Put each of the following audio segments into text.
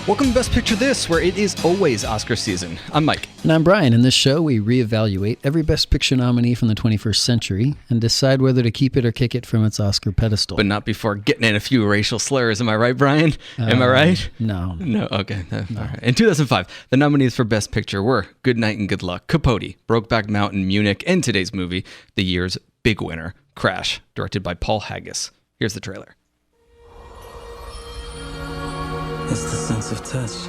Welcome to Best Picture This, where it is always Oscar season. I'm Mike. And I'm Brian. In this show, we reevaluate every Best Picture nominee from the 21st century and decide whether to keep it or kick it from its Oscar pedestal. But not before getting in a few racial slurs. Am I right, Brian? Am I right? No. No? Okay. No. All right. In 2005, the nominees for Best Picture were Good Night and Good Luck, Capote, Brokeback Mountain, Munich, and today's movie, the year's big winner, Crash, directed by Paul Haggis. Here's the trailer. It's the sense of touch.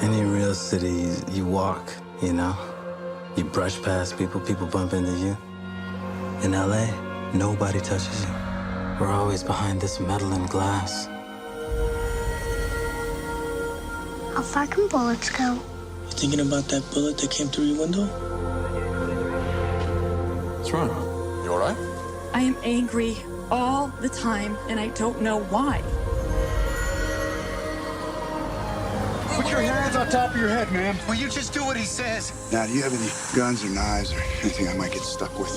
Any real city, you walk, you know? You brush past people, people bump into you. In LA, nobody touches you. We're always behind this metal and glass. How far can bullets go? You thinking about that bullet that came through your window? What's wrong? You all right? I am angry all the time, and I don't know why. Put your hands on top of your head, man. Will you just do what he says? Now, do you have any guns or knives or anything I might get stuck with?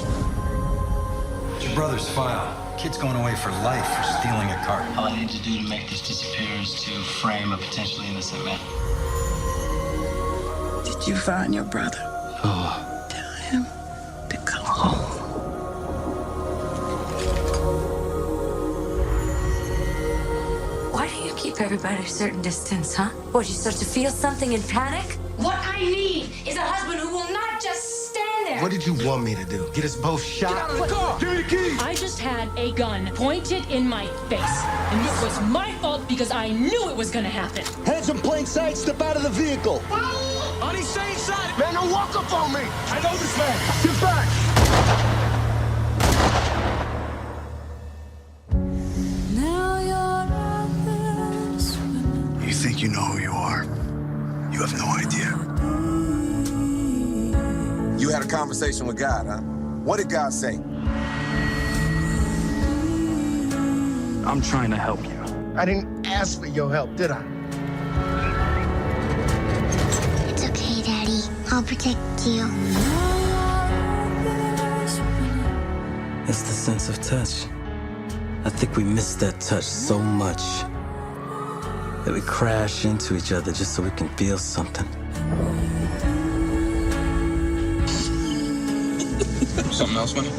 It's your brother's file. Kid's going away for life for stealing a car. All I need to do to make this disappear is to frame a potentially innocent man. Did you find your brother? Oh. Tell him to come home. Why do you keep everybody at a certain distance, huh? What, you start to feel something and panic? What I need is a husband who will not just stand there. What did you want me to do? Get us both shot? Get out of the car! Give me the keys! I just had a gun pointed in my face. And it was my fault because I knew it was gonna happen. Hands in plain sight, step out of the vehicle. Honey, stay inside! Man, don't walk up on me! I know this man! Get back! You think you know who you are? You have no idea. You had a conversation with God, huh? What did God say? I'm trying to help you. I didn't ask for your help, did I? It's okay, Daddy. I'll protect you. It's the sense of touch. I think we miss that touch so much that we crash into each other just so we can feel something. Something else funny?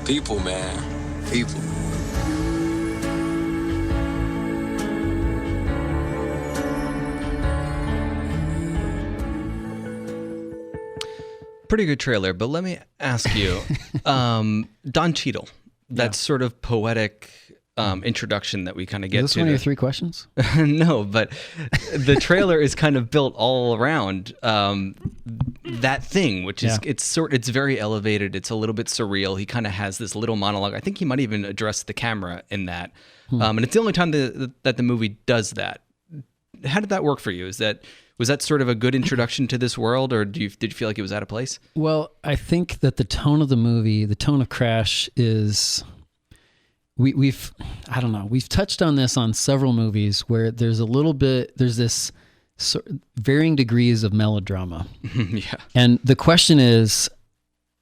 People, man. People. Pretty good trailer, but let me ask you, Don Cheadle, that sort of poetic introduction that we kind of get to. Is this one of your three questions? No, but the trailer is kind of built all around that thing, which is it's very elevated. It's a little bit surreal. He kind of has this little monologue. I think he might even address the camera in that, and it's the only time that the movie does that. How did that work for you? Was that sort of a good introduction to this world, or did you feel like it was out of place? Well, I think that the tone of the movie, the tone of Crash is... We've touched on this on several movies where there's this varying degrees of melodrama. Yeah. And the question is,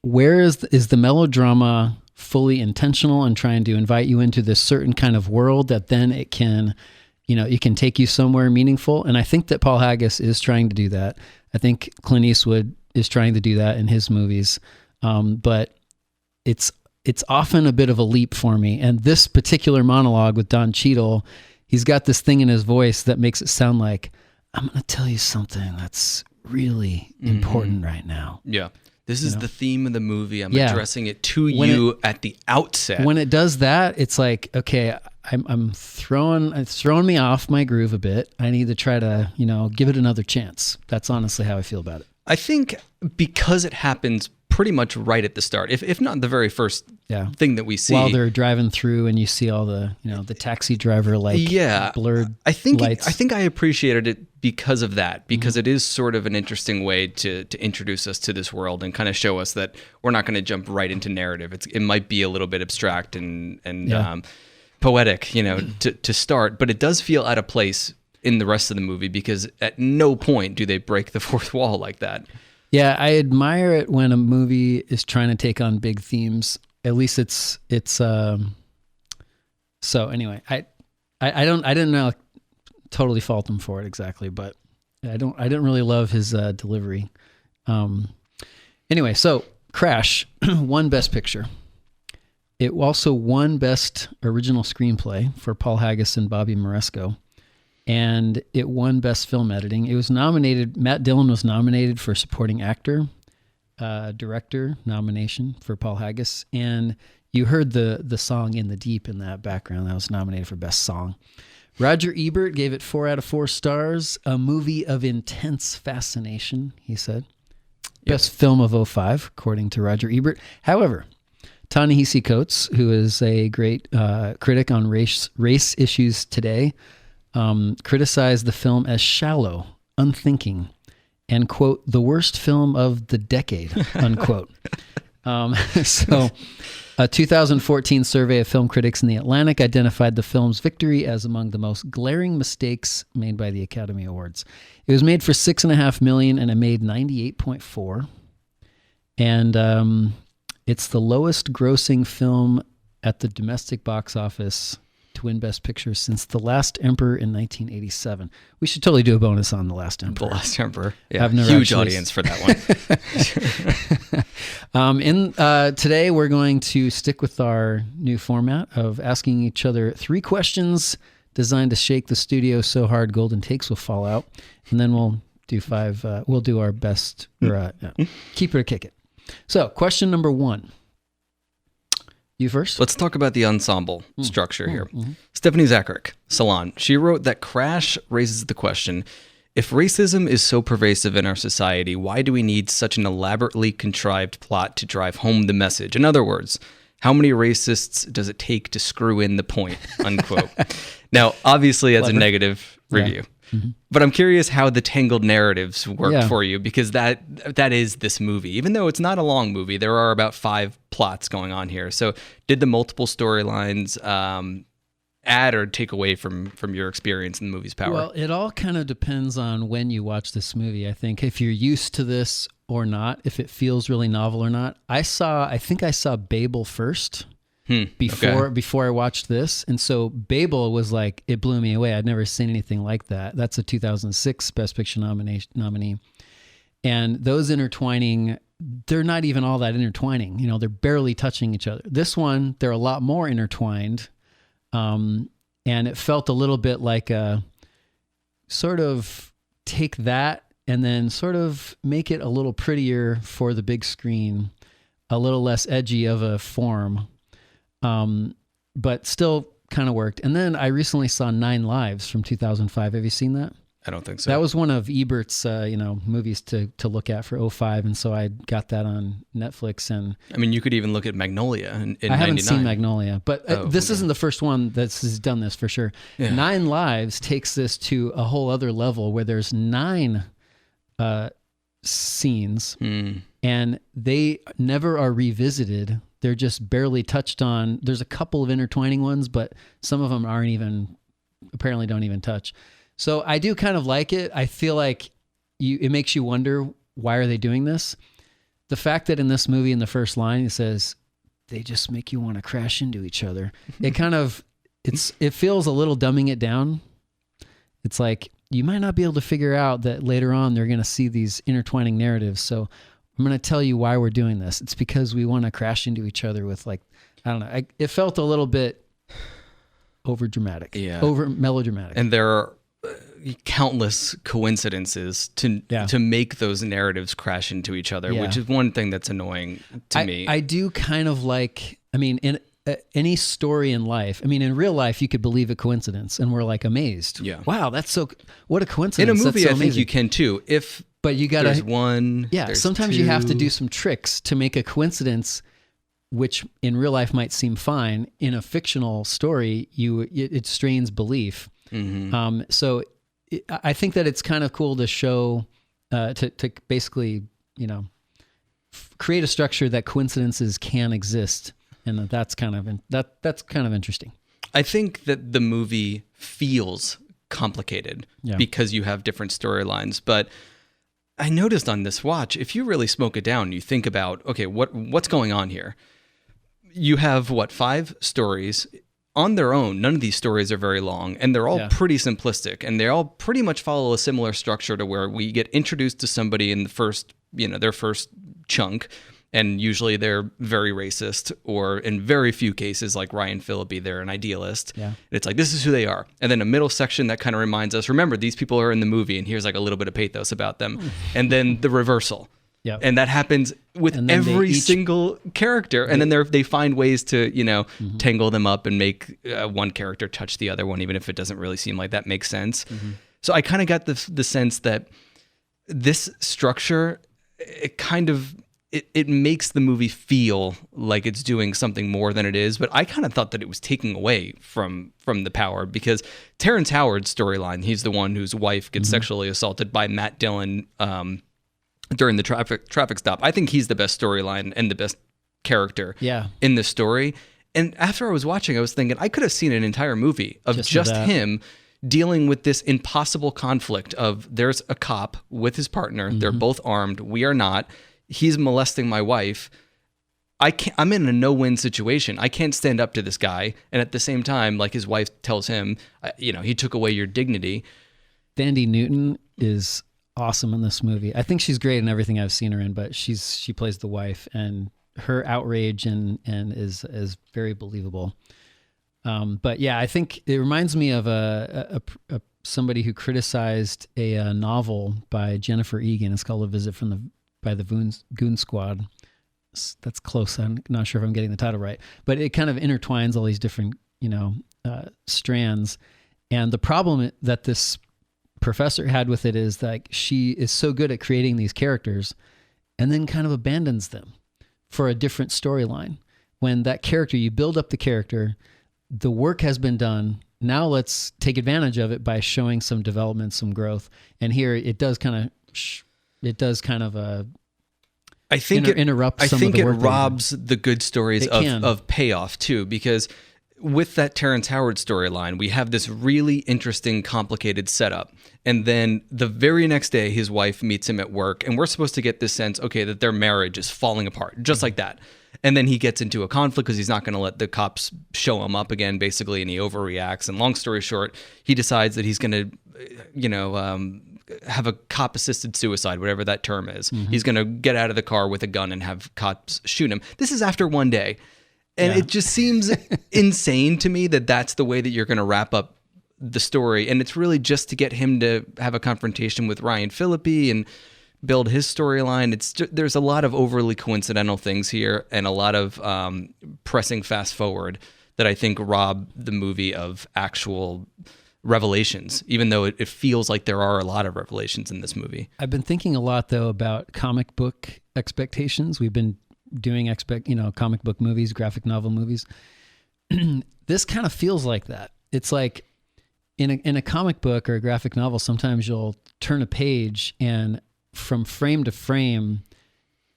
where is the melodrama fully intentional and trying to invite you into this certain kind of world that then it can take you somewhere meaningful? And I think that Paul Haggis is trying to do that. I think Clint Eastwood is trying to do that in his movies. But it's often a bit of a leap for me. And this particular monologue with Don Cheadle, he's got this thing in his voice that makes it sound like, I'm going to tell you something that's really important right now. Yeah. This is the theme of the movie. I'm addressing it to you at the outset. When it does that, it's like, okay, it's throwing me off my groove a bit. I need to try to, give it another chance. That's honestly how I feel about it. I think because it happens pretty much right at the start, if not the very first thing that we see. While they're driving through and you see all the, the taxi driver blurred lights. I think I appreciated it because of that, because it is sort of an interesting way to introduce us to this world and kind of show us that we're not going to jump right into narrative. It might be a little bit abstract and poetic, to start, but it does feel out of place in the rest of the movie because at no point do they break the fourth wall like that. Yeah, I admire it when a movie is trying to take on big themes at least it's so anyway, I didn't know totally fault him for it exactly, but I didn't really love his delivery. Anyway, so Crash won Best Picture. It also won Best Original Screenplay for Paul Haggis and Bobby Moresco, and it won Best Film Editing. It was nominated. Matt Dillon was nominated for Supporting Actor, Director nomination for Paul Haggis, and you heard the song "In the Deep" in that background. That was nominated for Best Song. Roger Ebert gave it 4 out of 4 stars. A movie of intense fascination, he said. Best film of 2005, according to Roger Ebert. However, Ta-Nehisi Coates, who is a great critic on race issues today, criticized the film as shallow, unthinking, and, quote, the worst film of the decade, unquote. So a 2014 survey of film critics in The Atlantic identified the film's victory as among the most glaring mistakes made by the Academy Awards. It was made for $6.5 million and it made 98.4. And it's the lowest grossing film at the domestic box office to win Best Picture since The Last Emperor in 1987. We should totally do a bonus on The Last Emperor. The Last Emperor. Yeah, huge audience for that one. Today, we're going to stick with our new format of asking each other 3 questions designed to shake the studio so hard golden takes will fall out. And then we'll do 5. We'll do our best, or keep it or kick it. So, question number 1. You first? Let's talk about the ensemble structure here. Stephanie Zacharek, Salon. She wrote that Crash raises the question, if racism is so pervasive in our society, why do we need such an elaborately contrived plot to drive home the message? In other words, how many racists does it take to screw in the point, unquote. Now, obviously, that's a negative review. But I'm curious how the tangled narratives worked for you, because that is this movie. Even though it's not a long movie, there are about 5 plots going on here. So did the multiple storylines add or take away from your experience in the movie's power? Well, it all kind of depends on when you watch this movie. I think if you're used to this or not, if it feels really novel or not. I think I saw Babel first. Before I watched this. And so Babel was like, it blew me away. I'd never seen anything like that. That's a 2006 Best Picture nominee. And those intertwining, they're not even all that intertwining. You know, they're barely touching each other. This one, they're a lot more intertwined. And it felt a little bit like a sort of take that and then sort of make it a little prettier for the big screen, a little less edgy of a form. But still kind of worked. And then I recently saw 9 Lives from 2005. Have you seen that? I don't think so. That was one of Ebert's, movies to look at for 2005. And so I got that on Netflix. And I mean, you could even look at Magnolia in 99. I haven't seen Magnolia, but this isn't the first one that's done this for sure. Yeah. 9 Lives takes this to a whole other level where there's 9 scenes and they never are revisited. They're just barely touched on. There's a couple of intertwining ones, but some of them apparently don't even touch. So I do kind of like it. I feel like it makes you wonder, why are they doing this? The fact that in this movie, in the first line, it says, they just make you want to crash into each other. It feels a little dumbing it down. It's like, you might not be able to figure out that later on they're going to see these intertwining narratives. So I'm going to tell you why we're doing this. It's because we want to crash into each other with, like, I don't know. It felt a little bit over dramatic, over melodramatic. And there are countless coincidences to make those narratives crash into each other, which is one thing that's annoying to me. I do kind of like, I mean, in any story in life, I mean, in real life, you could believe a coincidence and we're like amazed. Yeah. Wow, what a coincidence. In a movie, so I think you can too. But you gotta, there's one. Yeah, sometimes you have to do some tricks to make a coincidence, which in real life might seem fine. In a fictional story, it strains belief. So I think that it's kind of cool to show, to basically, create a structure that coincidences can exist, and that's kind of interesting. I think that the movie feels complicated because you have different storylines, but I noticed on this watch, if you really smoke it down, you think about, okay, what's going on here? you have, 5 stories on their own. None of these stories are very long, and they're all pretty simplistic, and they all pretty much follow a similar structure to where we get introduced to somebody in the first, their first chunk, and usually they're very racist, or in very few cases, like Ryan Phillippe, they're an idealist. Yeah. And it's like, this is who they are. And then a middle section that kind of reminds us, remember, these people are in the movie, and here's like a little bit of pathos about them. And then the reversal. Yep. And that happens with every single character. And then they find ways to, tangle them up and make one character touch the other one, even if it doesn't really seem like that makes sense. So I kind of got the sense that this structure, it makes the movie feel like it's doing something more than it is. But I kind of thought that it was taking away from the power, because Terrence Howard's storyline, he's the one whose wife gets sexually assaulted by Matt Dillon during the traffic stop. I think he's the best storyline and the best character in the story. And after I was watching, I was thinking I could have seen an entire movie of just him dealing with this impossible conflict of, there's a cop with his partner. They're both armed. We are not. He's molesting my wife. I'm in a no-win situation. I can't stand up to this guy. And at the same time, like, his wife tells him, he took away your dignity. Thandie Newton is awesome in this movie. I think she's great in everything I've seen her in, but she plays the wife, and her outrage and is very believable. But yeah, I think it reminds me of a somebody who criticized a novel by Jennifer Egan. It's called A Visit by the Goon Squad. That's close. I'm not sure if I'm getting the title right, but it kind of intertwines all these different, strands. And the problem that this professor had with it is like, she is so good at creating these characters and then kind of abandons them for a different storyline. When that character, you build up the character, the work has been done. Now let's take advantage of it by showing some development, some growth. And here it does kind of I think interrupt some of the work. I think it robs the good stories of payoff too, because with that Terrence Howard storyline, we have this really interesting, complicated setup. And then the very next day, his wife meets him at work, and we're supposed to get this sense, okay, that their marriage is falling apart, just like that. And then he gets into a conflict because he's not going to let the cops show him up again, basically, and he overreacts. And long story short, he decides that he's going to, have a cop-assisted suicide, whatever that term is. He's going to get out of the car with a gun and have cops shoot him. This is after one day. And it just seems insane to me that that's the way that you're going to wrap up the story. And it's really just to get him to have a confrontation with Ryan Phillippe and build his storyline. There's a lot of overly coincidental things here, and a lot of pressing fast forward that I think rob the movie of actual revelations, even though it feels like there are a lot of revelations in this movie. I've been thinking a lot, though, about comic book expectations. We've been doing comic book movies, graphic novel movies. This kind of feels like that. It's like in a comic book or a graphic novel, sometimes you'll turn a page, and from frame to frame,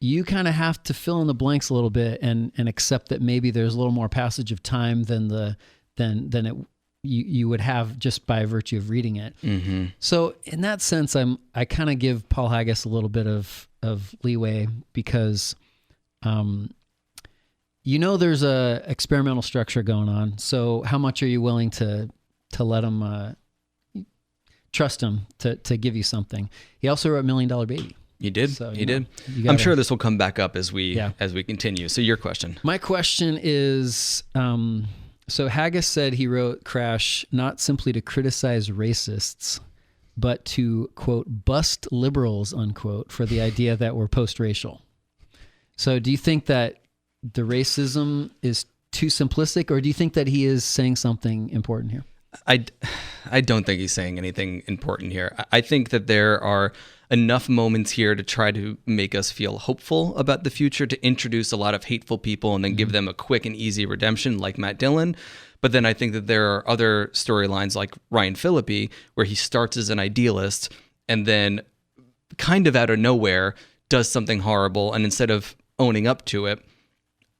you kind of have to fill in the blanks a little bit and accept that maybe there's a little more passage of time than you would have just by virtue of reading it. So in that sense, I kind of give Paul Haggis a little bit of leeway, because there's a experimental structure going on. So how much are you willing to let him trust him to give you something? He also wrote $1 Million Baby. He did. So, he did. I'm sure this will come back up as we continue. So your question. My question is, so Haggis said he wrote Crash not simply to criticize racists, but to, quote, bust liberals, unquote, for the idea that we're post-racial. So do you think that the racism is too simplistic, or do you think that he is saying something important here? I don't think he's saying anything important here. I think that there are enough moments here to try to make us feel hopeful about the future, to introduce a lot of hateful people and then give them a quick and easy redemption like Matt Dillon. But then I think that there are other storylines like Ryan Phillippe, where he starts as an idealist and then kind of out of nowhere does something horrible. And instead of owning up to it,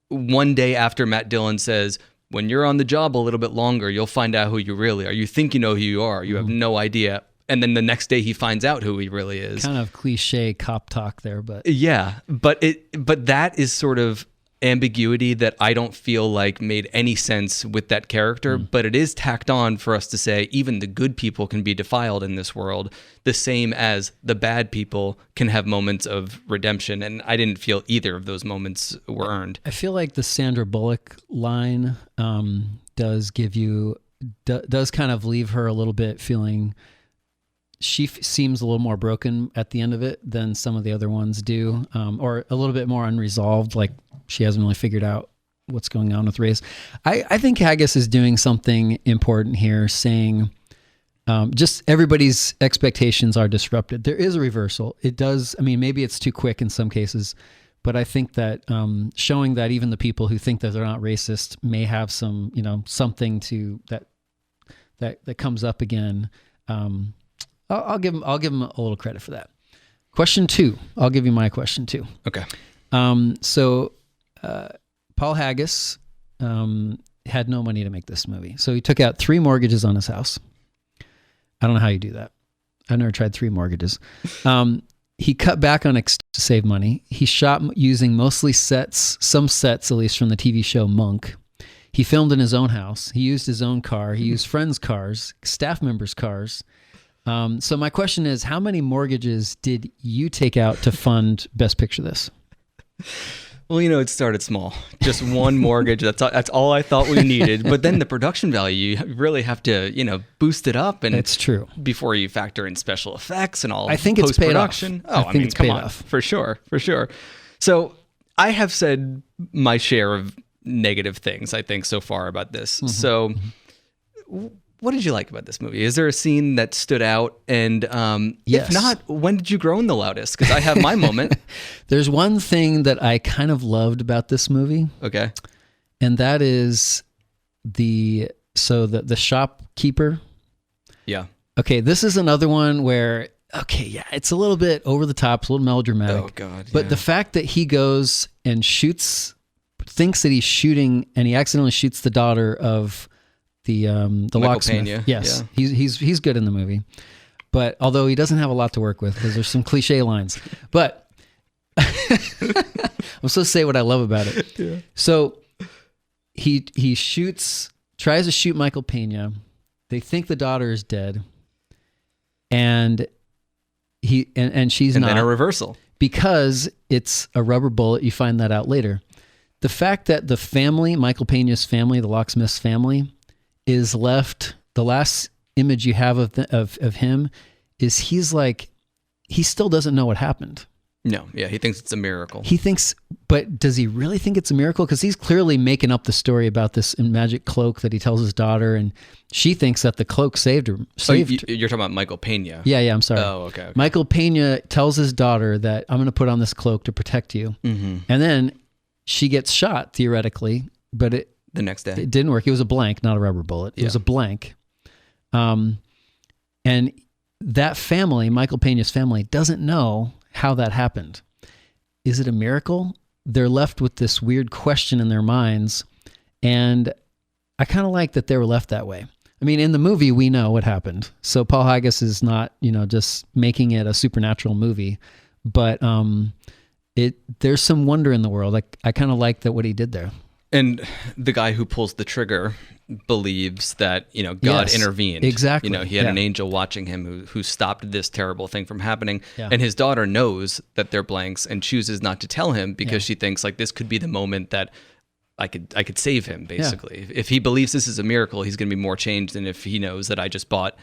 one day after Matt Dillon says, when you're on the job a little bit longer, you'll find out who you really are. You think you know who you are. You have no idea. And then the next day he finds out who he really is. Kind of cliche cop talk there, but yeah, but that is sort of, ambiguity that I don't feel like made any sense with that character, but it is tacked on for us to say even the good people can be defiled in this world, the same as the bad people can have moments of redemption. And I didn't feel either of those moments were earned. I feel like the Sandra Bullock line does kind of leave her a little bit feeling she seems a little more broken at the end of it than some of the other ones do, or a little bit more unresolved. Like she hasn't really figured out what's going on with race. I think Haggis is doing something important here, saying just everybody's expectations are disrupted. There is a reversal. It does. I mean, maybe it's too quick in some cases, but I think that showing that even the people who think that they're not racist may have some, something to that comes up again. I'll give him a little credit for that. Question 2. I'll give you my question 2. Okay. So Paul Haggis had no money to make this movie. So he took out 3 mortgages on his house. I don't know how you do that. I've never tried 3 mortgages. He cut back on to save money. He shot using mostly some sets, at least from the TV show Monk. He filmed in his own house. He used his own car. He used friends' cars, staff members' cars. So my question is, how many mortgages did you take out to fund Best Picture this? Well, it started small. Just one mortgage. That's all I thought we needed. But then the production value, you really have to, boost it up. And it's true. Before you factor in special effects and all I think it's paid off. I think it's paid off. For sure. So I have said my share of negative things, I think, so far about this. Mm-hmm. So what did you like about this movie? Is there a scene that stood out? And yes. If not, when did you groan the loudest? Because I have my moment. There's one thing that I kind of loved about this movie. Okay. And that is the shopkeeper. Yeah. Okay, this is another one where, it's a little bit over the top, it's a little melodramatic. Oh, God. But the fact that he goes and thinks that he's shooting, and he accidentally shoots the daughter of the locksmith. Pena. Yes, yeah. he's good in the movie, but although he doesn't have a lot to work with because there's some cliche lines. But I'm supposed to say what I love about it. Yeah. So he tries to shoot Michael Pena. They think the daughter is dead, and she's and not. And then a reversal because it's a rubber bullet. You find that out later. The fact that the family, Michael Pena's family, the locksmith's family, is left, the last image you have of him is he still doesn't know what happened. No, yeah, he thinks it's a miracle. But does he really think it's a miracle? Because he's clearly making up the story about this magic cloak that he tells his daughter, and she thinks that the cloak saved her. You're talking about Michael Pena. Yeah, I'm sorry. Oh, okay. Michael Pena tells his daughter that I'm going to put on this cloak to protect you. Mm-hmm. And then she gets shot, theoretically, but the next day it didn't work. It was a blank, not a rubber bullet. It was a blank. And that family, Michael Pena's family, doesn't know how that happened. Is it a miracle? They're left with this weird question in their minds. And I kind of like that they were left that way. I mean, in the movie, we know what happened. So Paul Haggis is not, just making it a supernatural movie, but there's some wonder in the world. I kind of like that what he did there. And the guy who pulls the trigger believes that, God intervened. Exactly. He had an angel watching him who stopped this terrible thing from happening. Yeah. And his daughter knows that they're blanks and chooses not to tell him because she thinks this could be the moment that I could save him, basically. Yeah. If he believes this is a miracle, he's going to be more changed than if he knows that I just bought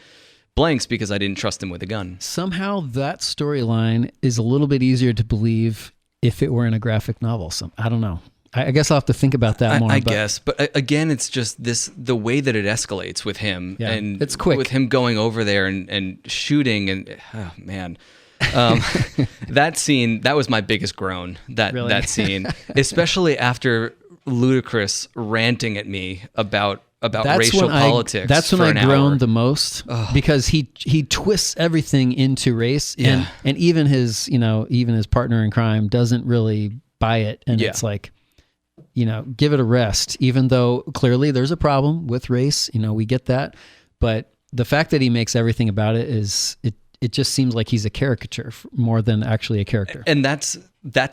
blanks because I didn't trust him with a gun. Somehow that storyline is a little bit easier to believe if it were in a graphic novel. I don't know. I guess I'll have to think about that more. I guess. But again, it's just the way that it escalates with him. Yeah, and it's quick. With him going over there and shooting. And oh, man. That scene, that was my biggest groan, that scene. Especially after Ludacris ranting at me about racial politics. That's when I groaned the most because he twists everything into race. Yeah. And even his partner in crime doesn't really buy it. And it's like, give it a rest, even though clearly there's a problem with race. We get that. But the fact that he makes everything about it it just seems like he's a caricature more than actually a character. And that's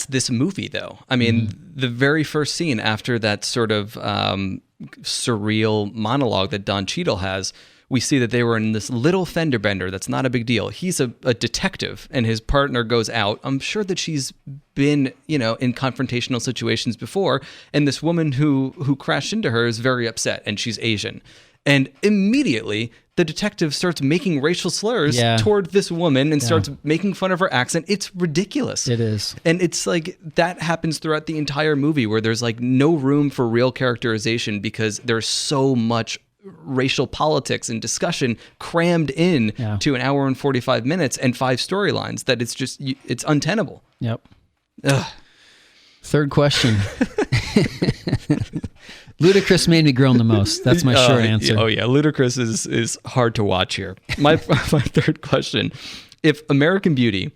this movie, though. I mean, the very first scene after that sort of surreal monologue that Don Cheadle has, we see that they were in this little fender bender. That's not a big deal. He's a detective, and his partner goes out. I'm sure that she's been, in confrontational situations before, and this woman who crashed into her is very upset, and she's Asian. And immediately, the detective starts making racial slurs toward this woman and starts making fun of her accent. It's ridiculous. It is. And it's like that happens throughout the entire movie, where there's like no room for real characterization because there's so much racial politics and discussion crammed in to an hour and 45 minutes and 5 storylines that it's untenable. Yep. Ugh. Third question. Ludacris made me groan the most. That's my short answer. Oh yeah, Ludacris is hard to watch here. My third question: if American Beauty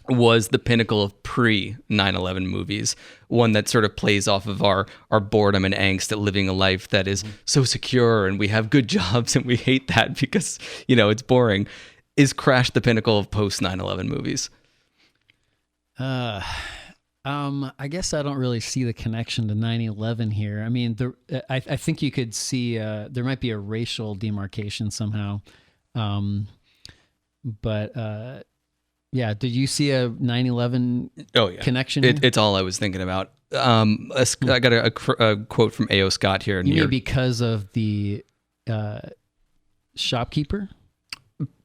was the pinnacle of pre 9/11 movies, one that sort of plays off of our boredom and angst at living a life that is so secure and we have good jobs and we hate that because it's boring, is Crash the pinnacle of post 9/11 movies? I guess I don't really see the connection to 9/11 here. I mean, I think you could see there might be a racial demarcation somehow. Yeah, did you see a 9/11 connection here? It's all I was thinking about. I got a quote from A.O. Scott here. You mean because of the shopkeeper?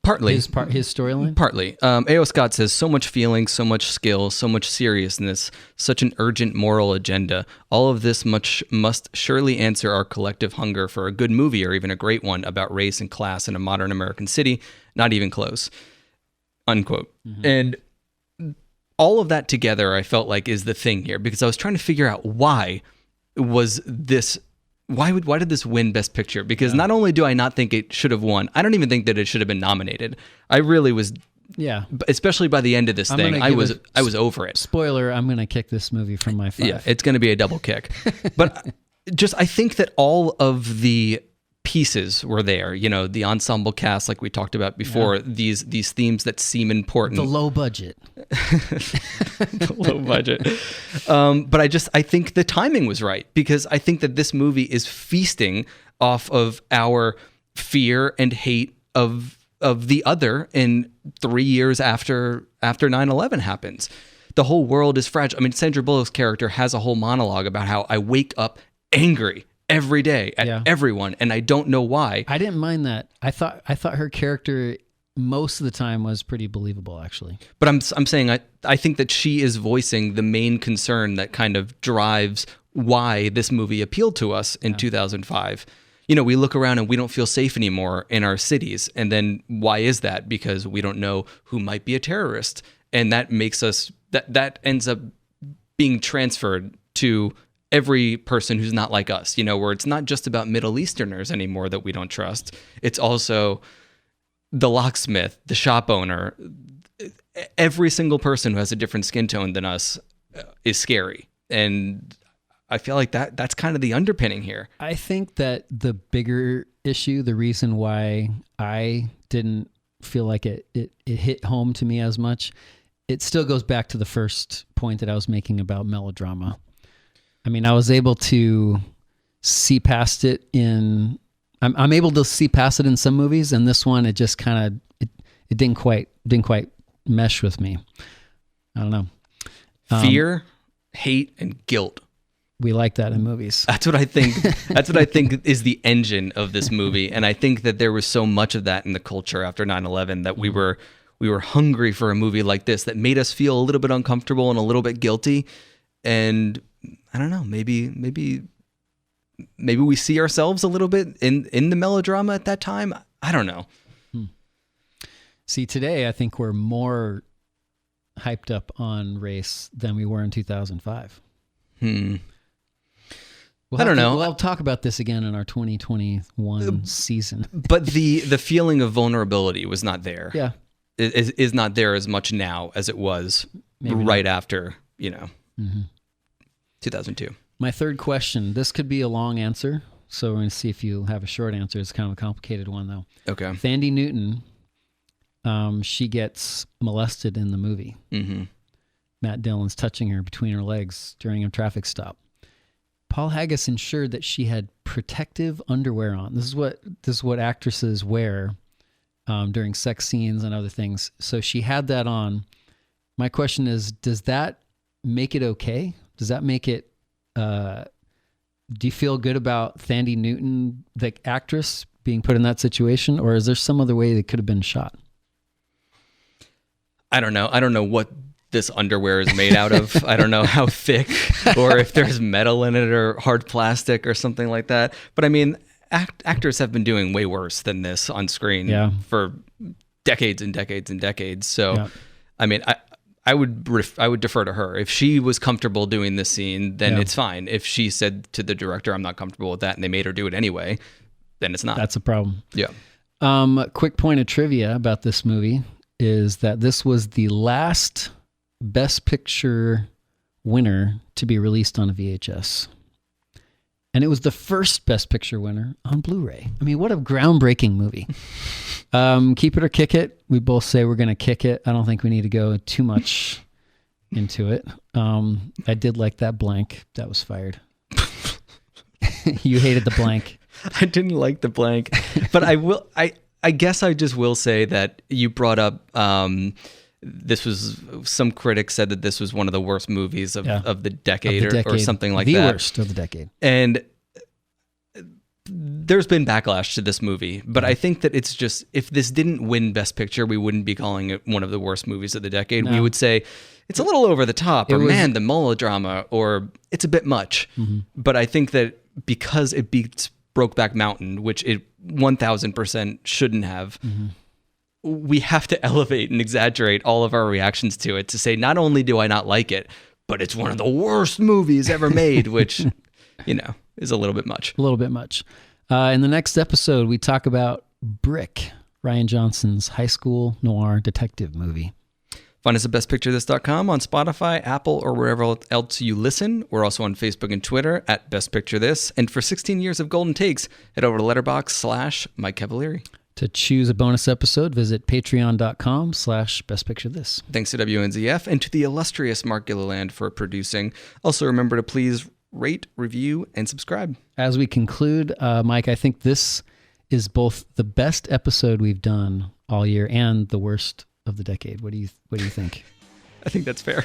Partly. His storyline? Partly. A.O. Scott says, so much feeling, so much skill, so much seriousness, such an urgent moral agenda. All of this must surely answer our collective hunger for a good movie or even a great one about race and class in a modern American city. Not even close. Unquote. Mm-hmm. And all of that together, I felt like, is the thing here, because I was trying to figure out why did this win Best Picture? Because not only do I not think it should have won, I don't even think that it should have been nominated. I really was, especially by the end of this thing, I was over it. Spoiler, I'm going to kick this movie from my 5. Yeah, it's going to be a double kick. But I think that all of the pieces were there, the ensemble cast, like we talked about before, these themes that seem important. The low budget. The low budget. But I think the timing was right, because I think that this movie is feasting off of our fear and hate of the other in 3 years after 9/11 happens. The whole world is fragile. I mean, Sandra Bullock's character has a whole monologue about how I wake up angry every day at everyone, and I don't know why. I didn't mind that. I thought her character most of the time was pretty believable, actually. But I'm saying I think that she is voicing the main concern that kind of drives why this movie appealed to us in 2005. We look around and we don't feel safe anymore in our cities, and then why is that? Because we don't know who might be a terrorist, and that makes us that ends up being transferred to every person who's not like us, where it's not just about Middle Easterners anymore that we don't trust. It's also the locksmith, the shop owner. Every single person who has a different skin tone than us is scary. And I feel like that's kind of the underpinning here. I think that the bigger issue, the reason why I didn't feel like it hit home to me as much, it still goes back to the first point that I was making about melodrama. I mean, I was able to see past it I'm able to see past it in some movies, and this one, it just kind of, it didn't quite mesh with me. I don't know. Fear, hate, and guilt. We like that in movies. That's what I think. That's what I think is the engine of this movie. And I think that there was so much of that in the culture after 9/11 that we were hungry for a movie like this that made us feel a little bit uncomfortable and a little bit guilty. And I don't know, maybe we see ourselves a little bit in the melodrama at that time. I don't know. See, today I think we're more hyped up on race than we were in 2005. I don't know. We'll talk about this again in our 2021 season. But the feeling of vulnerability was not there. Yeah. Is not there as much now as it was right after, 2002. My third question, this could be a long answer, so we're going to see if you have a short answer. It's kind of a complicated one, though. Okay. Thandie Newton she gets molested in the movie. Mm-hmm. Matt Dillon's touching her between her legs during a traffic stop. Paul Haggis ensured that she had protective underwear on. This is what actresses wear during sex scenes and other things. So she had that on. My question is, does that make it okay? Does that make it, do you feel good about Thandie Newton, the actress, being put in that situation? Or is there some other way that could have been shot? I don't know. I don't know what this underwear is made out of. I don't know how thick or if there's metal in it or hard plastic or something like that. But I mean, actors have been doing way worse than this on screen for decades and decades and decades. So, I mean, I would defer to her. If she was comfortable doing this scene, then it's fine. If she said to the director, I'm not comfortable with that, and they made her do it anyway, then it's not. That's a problem. Yeah. Quick point of trivia about this movie is that this was the last Best Picture winner to be released on a VHS. And it was the first Best Picture winner on Blu-ray. I mean, what a groundbreaking movie. Keep it or kick it. We both say we're going to kick it. I don't think we need to go too much into it. I did like that blank that was fired. You hated the blank. I didn't like the blank, but I guess I just will say that you brought up, some critics said that this was one of the worst movies of the decade, or something like that. The worst of the decade. And there's been backlash to this movie, but I think that it's just, if this didn't win Best Picture, we wouldn't be calling it one of the worst movies of the decade. No. We would say it's a little over the top, or man, the melodrama, or it's a bit much. Mm-hmm. But I think that because it beats Brokeback Mountain, which it 1000% shouldn't have, we have to elevate and exaggerate all of our reactions to it to say, not only do I not like it, but it's one of the worst movies ever made, which, is a little bit much. A little bit much. In the next episode, we talk about Brick, Rian Johnson's high school noir detective movie. Find us at bestpicturethis.com, on Spotify, Apple, or wherever else you listen. We're also on Facebook and Twitter at Best Picture This. And for 16 years of golden takes, head over to Letterboxd/Mike Cavalieri. To choose a bonus episode, visit patreon.com/bestpicturethis. Thanks to WNZF and to the illustrious Mark Gilliland for producing. Also, remember to please rate, review, and subscribe. As we conclude, Mike, I think this is both the best episode we've done all year and the worst of the decade. What do you think? I think that's fair.